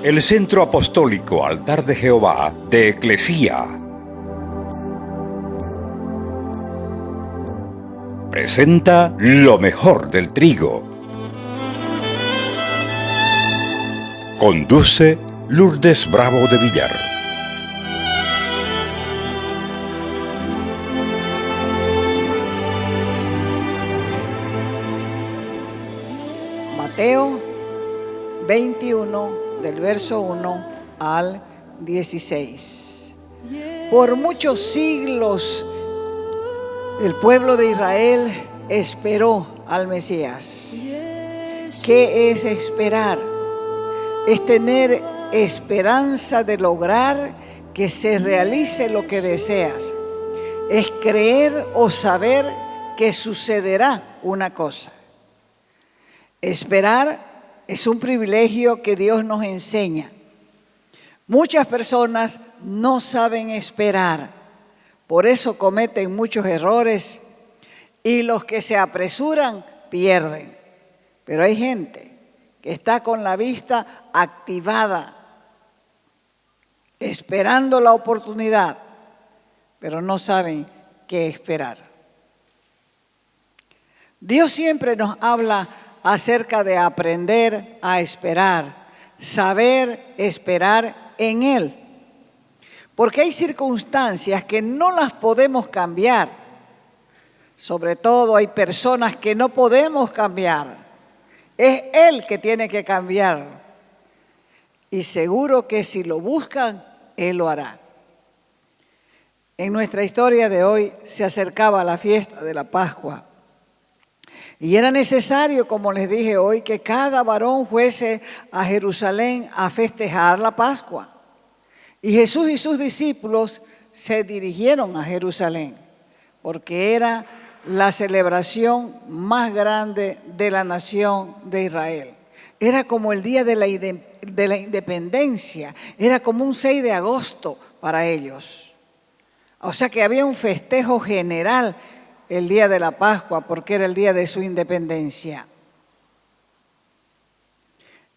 El Centro Apostólico Altar de Jehová de Eclesía presenta lo mejor del trigo. Conduce Lourdes Bravo de Villar. Mateo 21, del verso 1 al 16. Por muchos siglos el pueblo de Israel esperó al Mesías. ¿Qué es esperar? Es tener esperanza de lograr que se realice lo que deseas. Es creer o saber que sucederá una cosa. Esperar es un privilegio que Dios nos enseña. Muchas personas no saben esperar, por eso cometen muchos errores y los que se apresuran pierden. Pero hay gente que está con la vista activada, esperando la oportunidad, pero no saben qué esperar. Dios siempre nos habla acerca de aprender a esperar, saber esperar en Él. Porque hay circunstancias que no las podemos cambiar. Sobre todo hay personas que no podemos cambiar. Es Él que tiene que cambiar. Y seguro que si lo buscan, Él lo hará. En nuestra historia de hoy se acercaba la fiesta de la Pascua. Y era necesario, como les dije hoy, que cada varón fuese a Jerusalén a festejar la Pascua. Y Jesús y sus discípulos se dirigieron a Jerusalén, porque era la celebración más grande de la nación de Israel. Era como el día de la independencia, era como un 6 de agosto para ellos. O sea que había un festejo general el día de la Pascua, porque era el día de su independencia.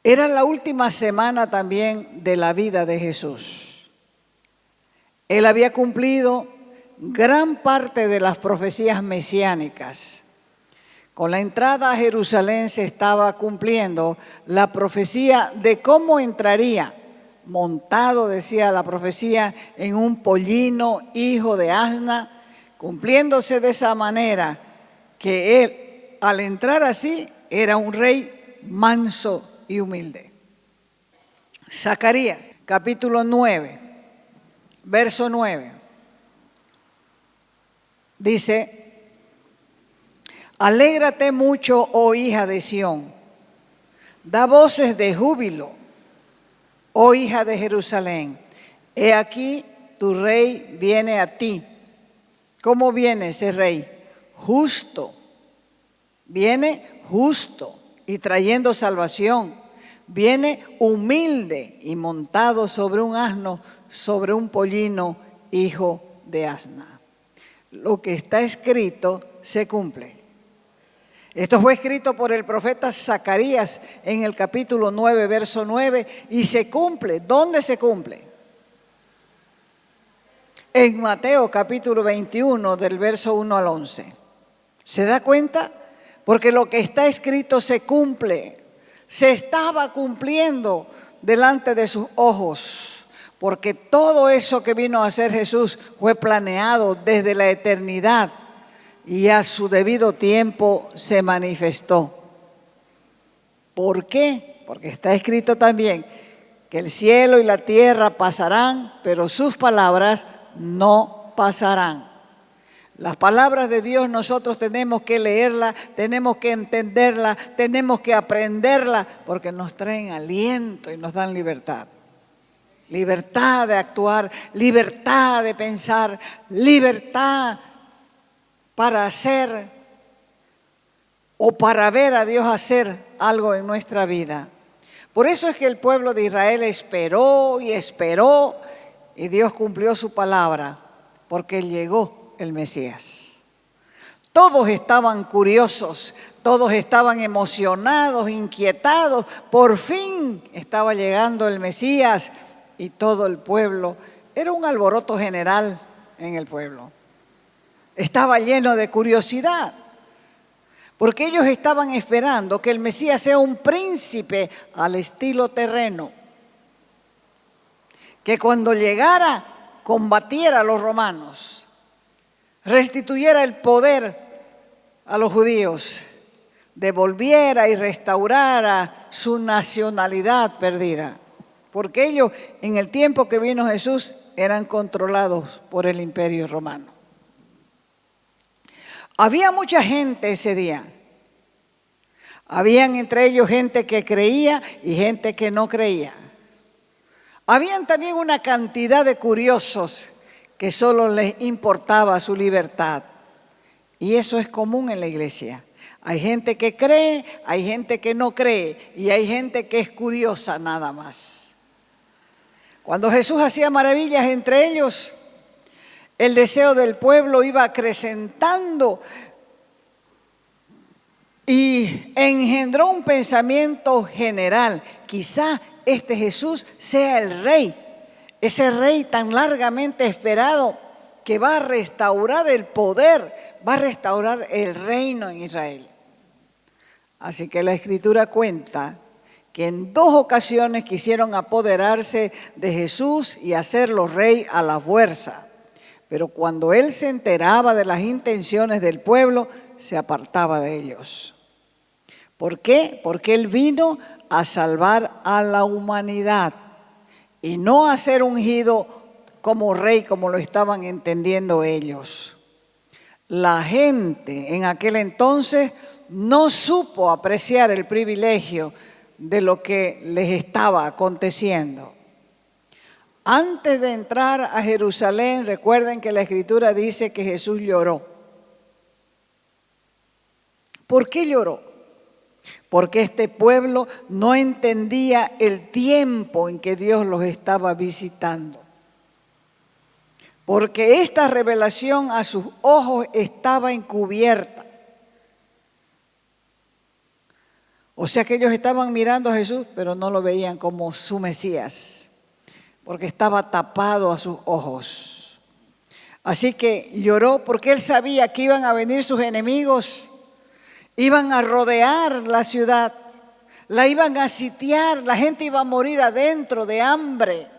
Era la última semana también de la vida de Jesús. Él había cumplido gran parte de las profecías mesiánicas. Con la entrada a Jerusalén se estaba cumpliendo la profecía de cómo entraría, montado, decía la profecía, en un pollino, hijo de asna, cumpliéndose de esa manera que él, al entrar así, era un rey manso y humilde. Zacarías, capítulo 9, verso 9, dice: alégrate mucho, oh hija de Sión, da voces de júbilo, oh hija de Jerusalén, he aquí tu rey viene a ti. ¿Cómo viene ese rey? Justo. Viene justo y trayendo salvación. Viene humilde y montado sobre un asno, sobre un pollino, hijo de asna. Lo que está escrito se cumple. Esto fue escrito por el profeta Zacarías en el capítulo 9, verso 9, y se cumple. ¿Dónde se cumple? En Mateo capítulo 21, del verso 1 al 11. ¿Se da cuenta? Porque lo que está escrito se cumple. Se estaba cumpliendo delante de sus ojos. Porque todo eso que vino a hacer Jesús fue planeado desde la eternidad. Y a su debido tiempo se manifestó. ¿Por qué? Porque está escrito también que el cielo y la tierra pasarán, pero sus palabras no pasarán. Las palabras de Dios nosotros tenemos que leerlas, tenemos que entenderlas, tenemos que aprenderlas, porque nos traen aliento y nos dan libertad. Libertad de actuar, libertad de pensar, libertad para hacer o para ver a Dios hacer algo en nuestra vida. Por eso es que el pueblo de Israel esperó y esperó, y Dios cumplió su palabra, porque llegó el Mesías. Todos estaban curiosos, todos estaban emocionados, inquietados. Por fin estaba llegando el Mesías y todo el pueblo. Era un alboroto general en el pueblo. Estaba lleno de curiosidad, porque ellos estaban esperando que el Mesías sea un príncipe al estilo terreno, que cuando llegara combatiera a los romanos, restituyera el poder a los judíos, devolviera y restaurara su nacionalidad perdida, porque ellos en el tiempo que vino Jesús eran controlados por el imperio romano. Había mucha gente ese día. Habían entre ellos gente que creía y gente que no creía. Habían también una cantidad de curiosos que solo les importaba su libertad. Y eso es común en la iglesia. Hay gente que cree, hay gente que no cree y hay gente que es curiosa nada más. Cuando Jesús hacía maravillas entre ellos, el deseo del pueblo iba acrecentando y engendró un pensamiento general. Quizá este Jesús sea el rey, ese rey tan largamente esperado que va a restaurar el poder, va a restaurar el reino en Israel. Así que la Escritura cuenta que en 2 ocasiones quisieron apoderarse de Jesús y hacerlo rey a la fuerza. Pero cuando él se enteraba de las intenciones del pueblo, se apartaba de ellos. ¿Por qué? Porque él vino a salvar a la humanidad y no a ser ungido como rey, como lo estaban entendiendo ellos. La gente en aquel entonces no supo apreciar el privilegio de lo que les estaba aconteciendo. Antes de entrar a Jerusalén, recuerden que la Escritura dice que Jesús lloró. ¿Por qué lloró? Porque este pueblo no entendía el tiempo en que Dios los estaba visitando. Porque esta revelación a sus ojos estaba encubierta. O sea que ellos estaban mirando a Jesús, pero no lo veían como su Mesías, porque estaba tapado a sus ojos. Así que lloró porque él sabía que iban a venir sus enemigos, iban a rodear la ciudad, la iban a sitiar, la gente iba a morir adentro de hambre,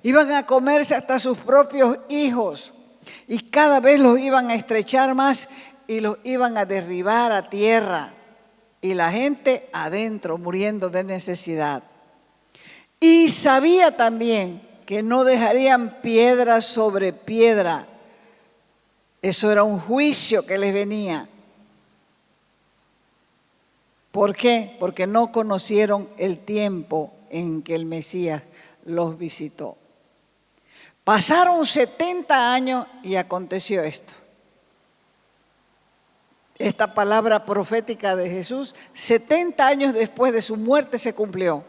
iban a comerse hasta sus propios hijos y cada vez los iban a estrechar más y los iban a derribar a tierra y la gente adentro muriendo de necesidad. Y sabía también que no dejarían piedra sobre piedra. Eso era un juicio que les venía. ¿Por qué? Porque no conocieron el tiempo en que el Mesías los visitó. Pasaron 70 años y aconteció esto. Esta palabra profética de Jesús, 70 años después de su muerte se cumplió.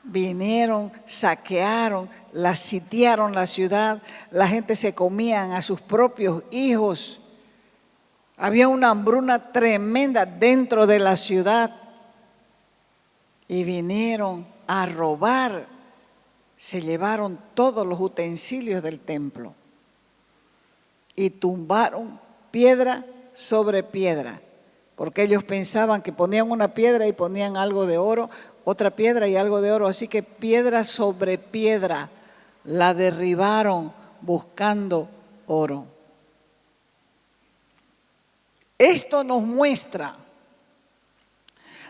Vinieron, saquearon, sitiaron la ciudad, la gente se comían a sus propios hijos. Había una hambruna tremenda dentro de la ciudad y vinieron a robar. Se llevaron todos los utensilios del templo y tumbaron piedra sobre piedra, porque ellos pensaban que ponían una piedra y ponían algo de oro, otra piedra y algo de oro, así que piedra sobre piedra la derribaron buscando oro. Esto nos muestra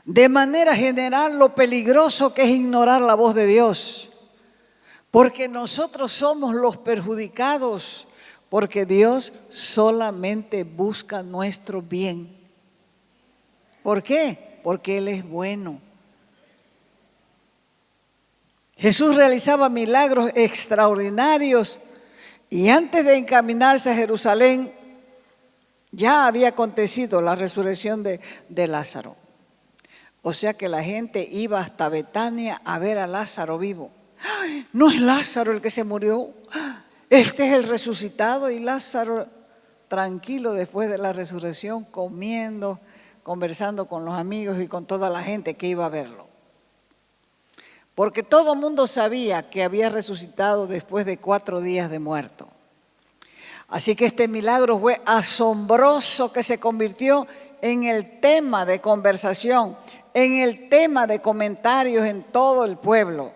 de manera general lo peligroso que es ignorar la voz de Dios, porque nosotros somos los perjudicados, porque Dios solamente busca nuestro bien. ¿Por qué? Porque Él es bueno. Jesús realizaba milagros extraordinarios y antes de encaminarse a Jerusalén ya había acontecido la resurrección de Lázaro. O sea que la gente iba hasta Betania a ver a Lázaro vivo. ¡Ay! No es Lázaro el que se murió. Este es el resucitado y Lázaro tranquilo después de la resurrección, comiendo, conversando con los amigos y con toda la gente que iba a verlo. Porque todo el mundo sabía que había resucitado después de 4 días de muerto. Así que este milagro fue asombroso, que se convirtió en el tema de conversación, en el tema de comentarios en todo el pueblo.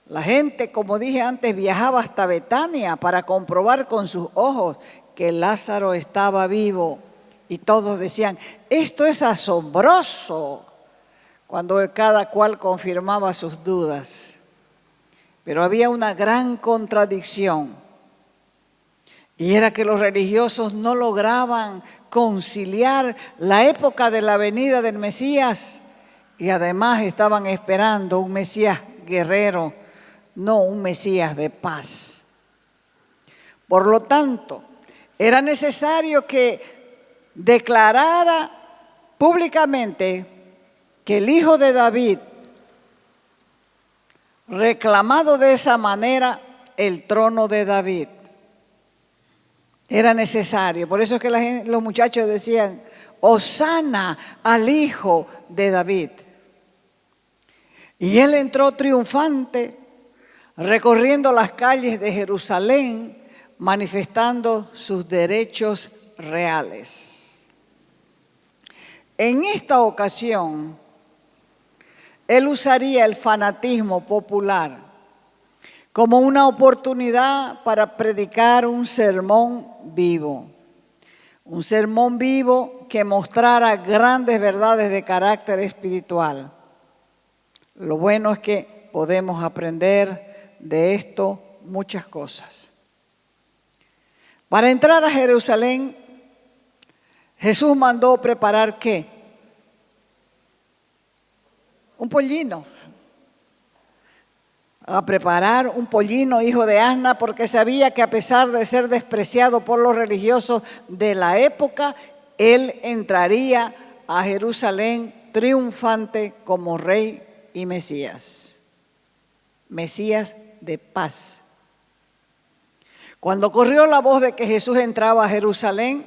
La gente, como dije antes, viajaba hasta Betania para comprobar con sus ojos que Lázaro estaba vivo. Y todos decían, esto es asombroso, cuando cada cual confirmaba sus dudas. Pero había una gran contradicción, y era que los religiosos no lograban conciliar la época de la venida del Mesías, y además estaban esperando un Mesías guerrero, no un Mesías de paz. Por lo tanto, era necesario que declarara públicamente que el Hijo de David, reclamado de esa manera el trono de David, era necesario. Por eso es que los muchachos decían, Hosana al Hijo de David. Y él entró triunfante, recorriendo las calles de Jerusalén, manifestando sus derechos reales. En esta ocasión, él usaría el fanatismo popular como una oportunidad para predicar un sermón vivo. Un sermón vivo que mostrara grandes verdades de carácter espiritual. Lo bueno es que podemos aprender de esto muchas cosas. Para entrar a Jerusalén, Jesús mandó preparar ¿qué? Un pollino. A preparar un pollino hijo de asna, porque sabía que a pesar de ser despreciado por los religiosos de la época, él entraría a Jerusalén triunfante como rey y Mesías. Mesías de paz. Cuando corrió la voz de que Jesús entraba a Jerusalén,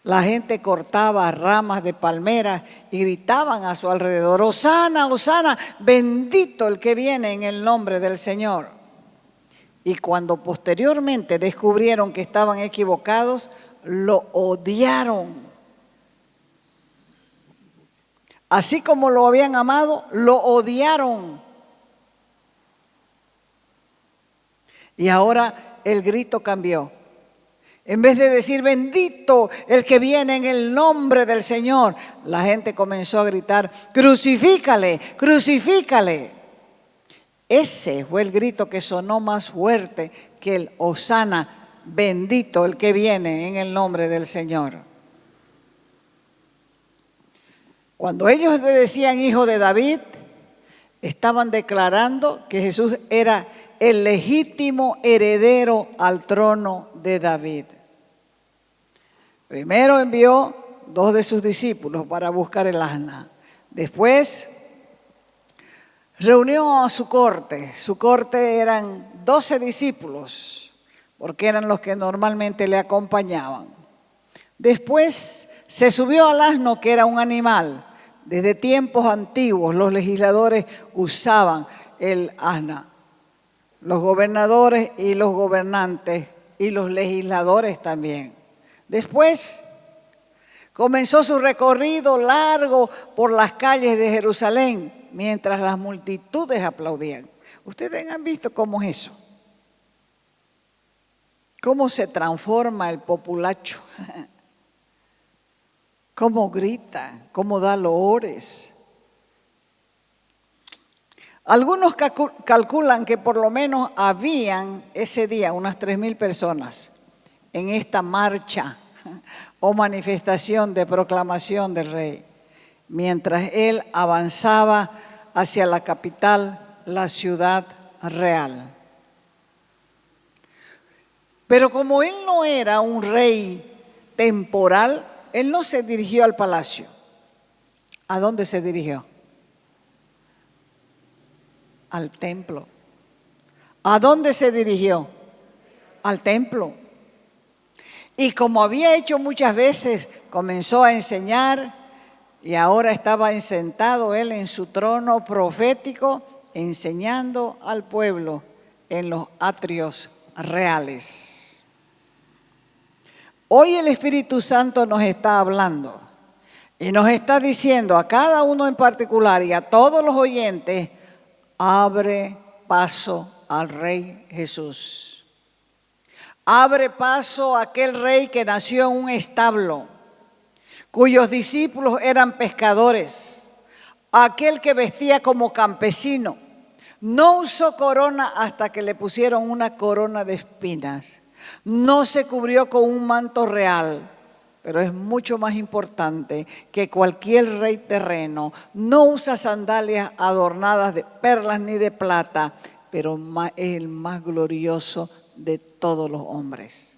la gente cortaba ramas de palmeras y gritaban a su alrededor, Hosana, Hosana, bendito el que viene en el nombre del Señor. Y cuando posteriormente descubrieron que estaban equivocados, lo odiaron. Así como lo habían amado, lo odiaron. Y ahora el grito cambió. En vez de decir, bendito el que viene en el nombre del Señor, la gente comenzó a gritar, crucifícale, crucifícale. Ese fue el grito que sonó más fuerte que el Hosana, bendito el que viene en el nombre del Señor. Cuando ellos le decían hijo de David, estaban declarando que Jesús era el legítimo heredero al trono de David. Primero envió 2 de sus discípulos para buscar el asna. Después reunió a su corte. Su corte eran 12 discípulos, porque eran los que normalmente le acompañaban. Después se subió al asno, que era un animal. Desde tiempos antiguos los legisladores usaban el asna. Los gobernadores y los gobernantes y los legisladores también. Después comenzó su recorrido largo por las calles de Jerusalén mientras las multitudes aplaudían. Ustedes han visto cómo es eso. Cómo se transforma el populacho. Cómo grita, cómo da loores. Algunos calculan que por lo menos habían ese día unas 3,000 personas en esta marcha o manifestación de proclamación del rey, mientras él avanzaba hacia la capital, la ciudad real. Pero como él no era un rey temporal, él no se dirigió al palacio. ¿A dónde se dirigió? Al templo. ¿A dónde se dirigió? Al templo. Y como había hecho muchas veces, comenzó a enseñar y ahora estaba sentado él en su trono profético, enseñando al pueblo en los atrios reales. Hoy el Espíritu Santo nos está hablando y nos está diciendo a cada uno en particular y a todos los oyentes, abre paso al Rey Jesús. Abre paso a aquel rey que nació en un establo, cuyos discípulos eran pescadores, aquel que vestía como campesino. No usó corona hasta que le pusieron una corona de espinas. No se cubrió con un manto real, pero es mucho más importante que cualquier rey terreno. No usa sandalias adornadas de perlas ni de plata, pero es el más glorioso de todos los hombres.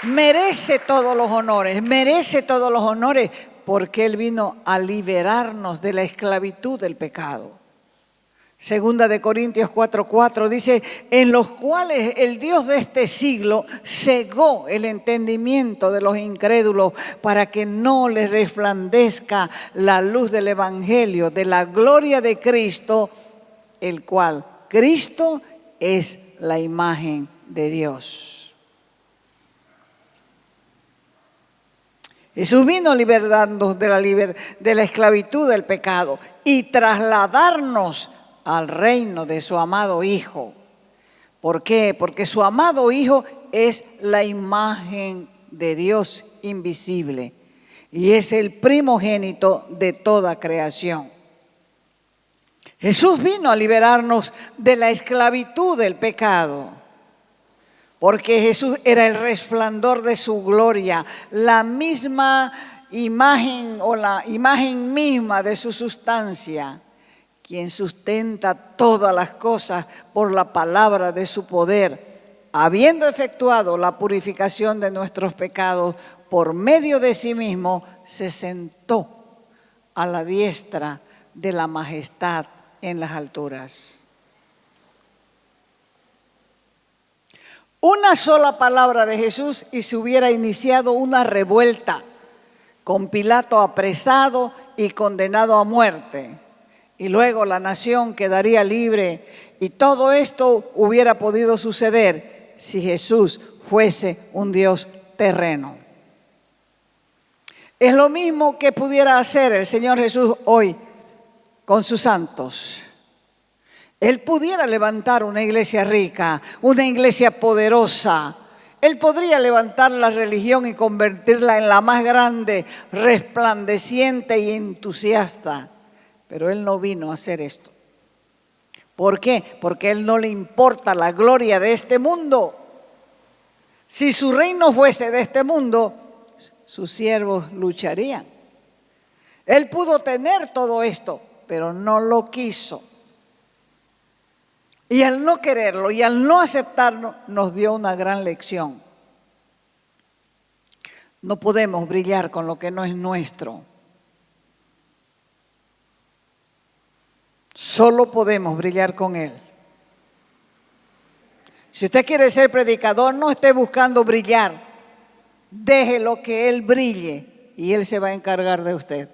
Merece todos los honores, porque Él vino a liberarnos de la esclavitud del pecado. Segunda de Corintios 4:4 dice, en los cuales el Dios de este siglo cegó el entendimiento de los incrédulos para que no les resplandezca la luz del evangelio, de la gloria de Cristo, el cual Cristo es la imagen de Dios. Jesús vino a liberarnos de la esclavitud del pecado y trasladarnos al reino de su amado Hijo. ¿Por qué? Porque su amado Hijo es la imagen de Dios invisible y es el primogénito de toda creación. Jesús vino a liberarnos de la esclavitud del pecado, porque Jesús era el resplandor de su gloria, la misma imagen o la imagen misma de su sustancia, quien sustenta todas las cosas por la palabra de su poder, habiendo efectuado la purificación de nuestros pecados por medio de sí mismo, se sentó a la diestra de la majestad en las alturas. Una sola palabra de Jesús y se hubiera iniciado una revuelta, con Pilato apresado y condenado a muerte. Y luego la nación quedaría libre y todo esto hubiera podido suceder si Jesús fuese un Dios terreno. Es lo mismo que pudiera hacer el Señor Jesús hoy con sus santos. Él pudiera levantar una iglesia rica, una iglesia poderosa. Él podría levantar la religión y convertirla en la más grande, resplandeciente y entusiasta. Pero Él no vino a hacer esto. ¿Por qué? Porque a Él no le importa la gloria de este mundo. Si su reino fuese de este mundo, sus siervos lucharían. Él pudo tener todo esto, pero no lo quiso. Y al no quererlo y al no aceptarlo, nos dio una gran lección. No podemos brillar con lo que no es nuestro. Solo podemos brillar con Él. Si usted quiere ser predicador, no esté buscando brillar. Déjelo que Él brille y Él se va a encargar de usted.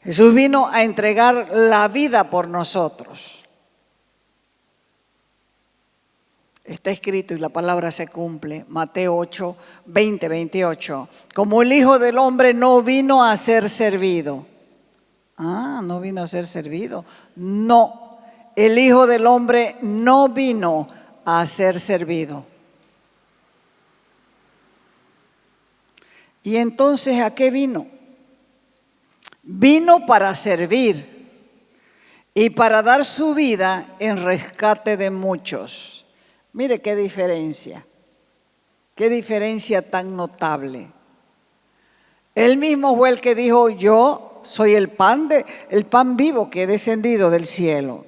Jesús vino a entregar la vida por nosotros. Está escrito y la palabra se cumple. Mateo 8, 20, 28. Como el Hijo del Hombre no vino a ser servido. No vino a ser servido. No, el Hijo del Hombre no vino a ser servido. ¿Y entonces a qué vino? Vino para servir y para dar su vida en rescate de muchos. Mire qué diferencia tan notable. Él mismo fue el que dijo, yo soy el pan vivo que he descendido del cielo.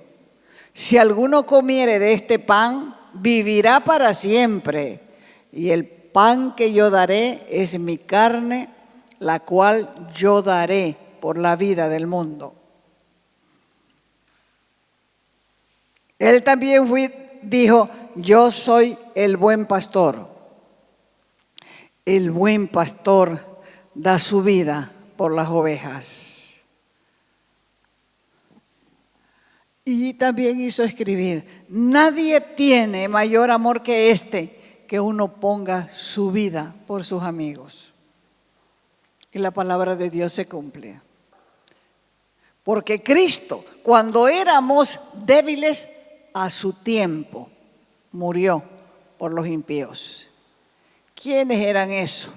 Si alguno comiere de este pan, vivirá para siempre. Y el pan que yo daré es mi carne, la cual yo daré por la vida del mundo. Él también dijo, yo soy el buen pastor. El buen pastor da su vida por las ovejas. Y también hizo escribir, nadie tiene mayor amor que este, que uno ponga su vida por sus amigos. Y la palabra de Dios se cumple. Porque Cristo, cuando éramos débiles, a su tiempo murió por los impíos. ¿Quiénes eran esos?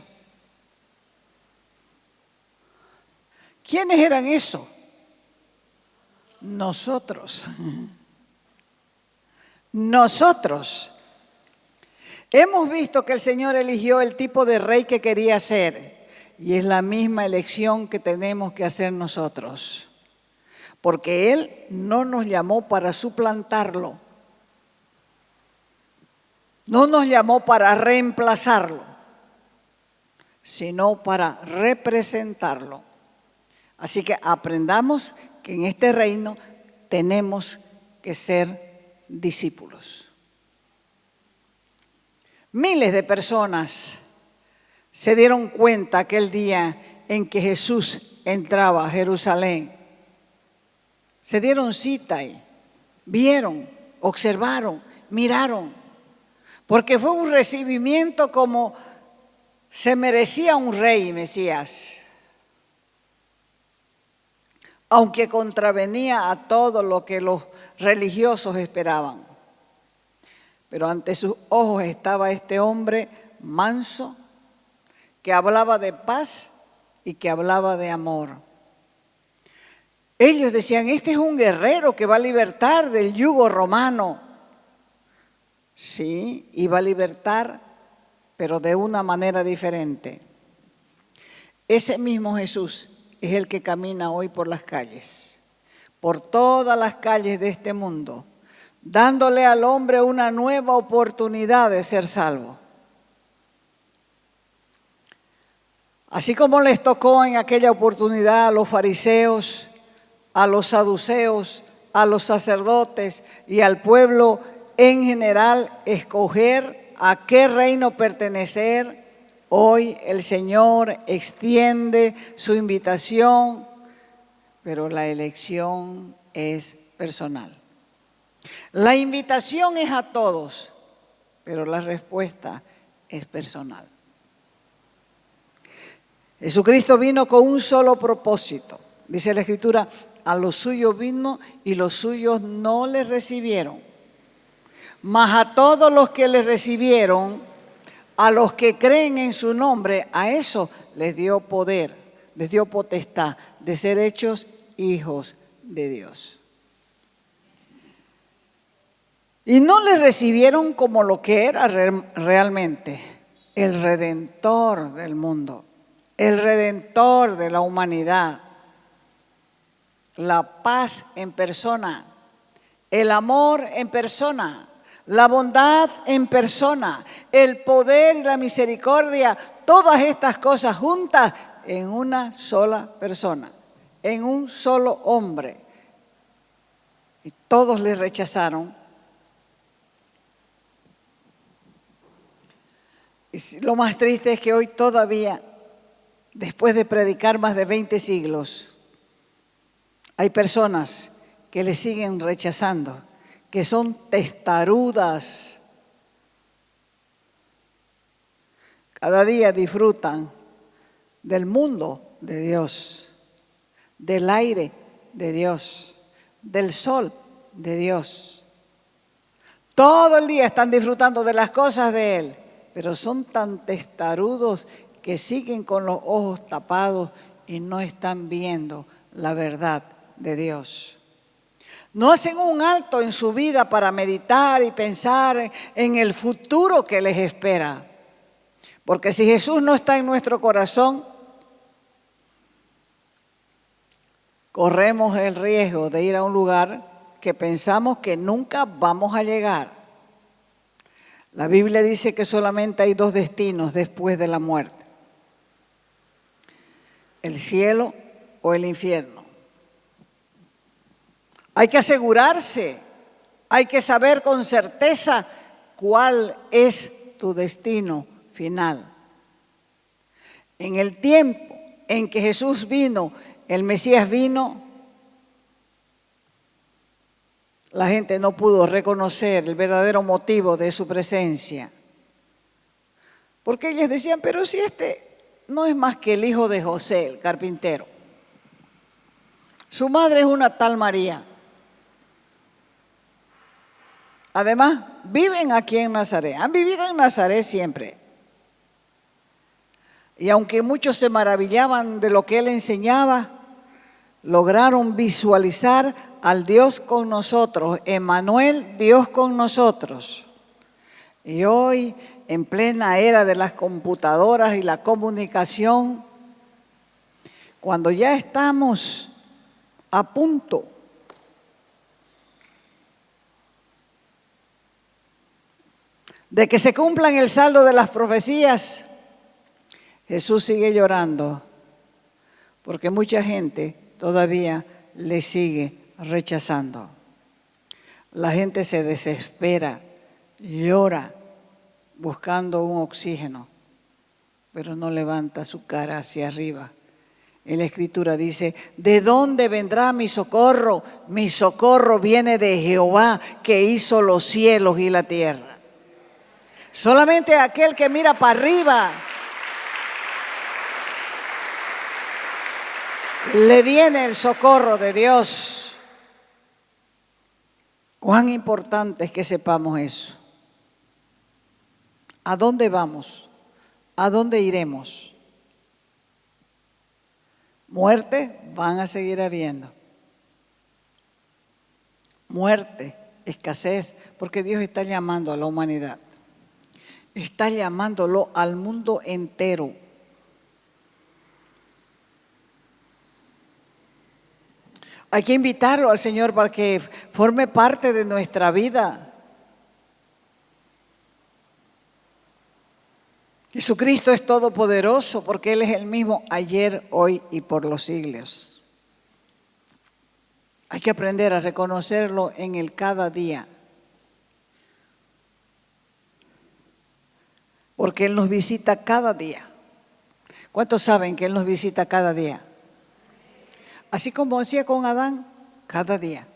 ¿Quiénes eran esos? Nosotros. Nosotros. Hemos visto que el Señor eligió el tipo de rey que quería ser, y es la misma elección que tenemos que hacer nosotros. Porque Él no nos llamó para suplantarlo, no nos llamó para reemplazarlo, sino para representarlo. Así que aprendamos que en este reino tenemos que ser discípulos. Miles de personas se dieron cuenta aquel día en que Jesús entraba a Jerusalén. Se dieron cita y vieron, observaron, miraron, porque fue un recibimiento como se merecía un rey Mesías, aunque contravenía a todo lo que los religiosos esperaban. Pero ante sus ojos estaba este hombre manso, que hablaba de paz y que hablaba de amor. Ellos decían, este es un guerrero que va a libertar del yugo romano. Sí, iba a libertar, pero de una manera diferente. Ese mismo Jesús es el que camina hoy por las calles, por todas las calles de este mundo, dándole al hombre una nueva oportunidad de ser salvo. Así como les tocó en aquella oportunidad a los fariseos, a los saduceos, a los sacerdotes y al pueblo en general escoger a qué reino pertenecer, hoy el Señor extiende su invitación, pero la elección es personal. La invitación es a todos, pero la respuesta es personal. Jesucristo vino con un solo propósito. Dice la Escritura, a los suyos vino y los suyos no le recibieron. Mas a todos los que le recibieron, a los que creen en su nombre, a eso les dio poder, les dio potestad de ser hechos hijos de Dios. Y no le recibieron como lo que era realmente, el Redentor del mundo, el Redentor de la humanidad. La paz en persona, el amor en persona, la bondad en persona, el poder y la misericordia, todas estas cosas juntas en una sola persona, en un solo hombre. Y todos le rechazaron. Y lo más triste es que hoy todavía, después de predicar más de 20 siglos, hay personas que le siguen rechazando, que son testarudas. Cada día disfrutan del mundo de Dios, del aire de Dios, del sol de Dios. Todo el día están disfrutando de las cosas de Él, pero son tan testarudos que siguen con los ojos tapados y no están viendo la verdad de Dios. No hacen un alto en su vida para meditar y pensar en el futuro que les espera. Porque si Jesús no está en nuestro corazón, corremos el riesgo de ir a un lugar que pensamos que nunca vamos a llegar. La Biblia dice que solamente hay dos destinos después de la muerte: el cielo o el infierno. Hay que asegurarse Hay que saber con certeza cuál es tu destino final. En el tiempo en que Jesús vino, el Mesías vino, la gente no pudo reconocer el verdadero motivo de su presencia. Porque ellos decían, pero si este no es más que el hijo de José, el carpintero. Su madre es una tal María. Además, viven aquí en Nazaret. Han vivido en Nazaret siempre. Y aunque muchos se maravillaban de lo que él enseñaba, lograron visualizar al Dios con nosotros, Emmanuel, Dios con nosotros. Y hoy, en plena era de las computadoras y la comunicación, cuando ya estamos a punto de que se cumplan el saldo de las profecías, Jesús sigue llorando porque mucha gente todavía le sigue rechazando. La gente se desespera, llora buscando un oxígeno, pero no levanta su cara hacia arriba. En la Escritura dice, ¿de dónde vendrá mi socorro? Mi socorro viene de Jehová, que hizo los cielos y la tierra. Solamente aquel que mira para arriba le viene el socorro de Dios. Cuán importante es que sepamos eso. ¿A dónde vamos? ¿A dónde iremos? Muerte van a seguir habiendo. Muerte, escasez, porque Dios está llamando a la humanidad. Está llamándolo al mundo entero. Hay que invitarlo al Señor para que forme parte de nuestra vida. Jesucristo es todopoderoso porque Él es el mismo ayer, hoy y por los siglos. Hay que aprender a reconocerlo en el cada día. Porque Él nos visita cada día. ¿Cuántos saben que Él nos visita cada día? Así como hacía con Adán, cada día.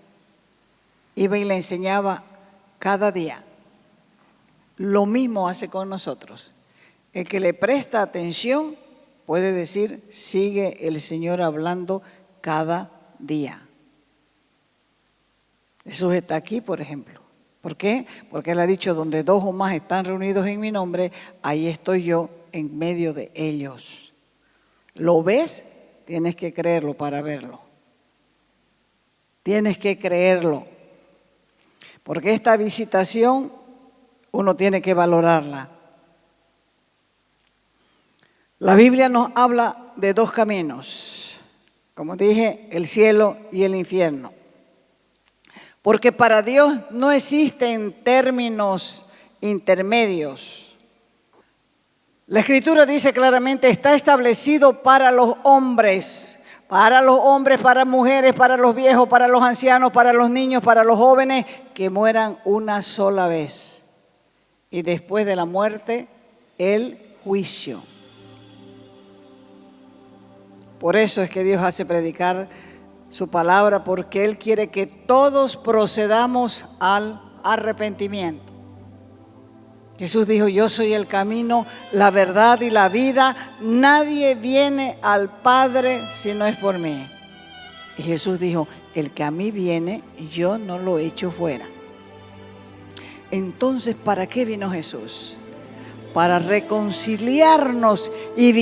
Iba y le enseñaba cada día. Lo mismo hace con nosotros. El que le presta atención puede decir, sigue el Señor hablando cada día. Jesús está aquí, por ejemplo. ¿Por qué? Porque Él ha dicho, donde dos o más están reunidos en mi nombre, ahí estoy yo en medio de ellos. ¿Lo ves? Tienes que creerlo para verlo. Tienes que creerlo. Porque esta visitación uno tiene que valorarla. La Biblia nos habla de dos caminos. Como dije, el cielo y el infierno. Porque para Dios no existen términos intermedios. La Escritura dice claramente, está establecido para los hombres, para mujeres, para los viejos, para los ancianos, para los niños, para los jóvenes, que mueran una sola vez. Y después de la muerte, el juicio. Por eso es que Dios hace predicar su palabra, porque Él quiere que todos procedamos al arrepentimiento. Jesús dijo, yo soy el camino, la verdad y la vida. Nadie viene al Padre si no es por mí. Y Jesús dijo, el que a mí viene, yo no lo echo fuera. Entonces, ¿para qué vino Jesús? Para reconciliarnos y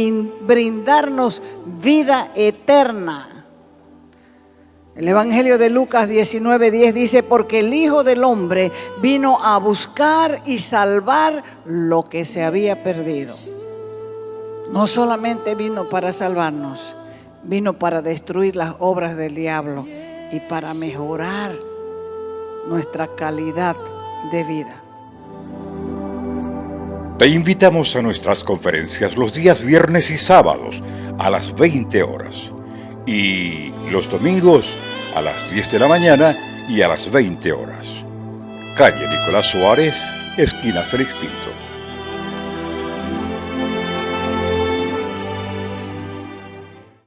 brindarnos vida eterna. El Evangelio de Lucas 19:10 dice, porque el Hijo del Hombre vino a buscar y salvar lo que se había perdido. No solamente vino para salvarnos, vino para destruir las obras del diablo y para mejorar nuestra calidad de vida. Te invitamos a nuestras conferencias los días viernes y sábados a las 20 horas y los domingos a las 10 de la mañana y a las 20 horas. calle Nicolás Suárez, esquina Félix Pinto.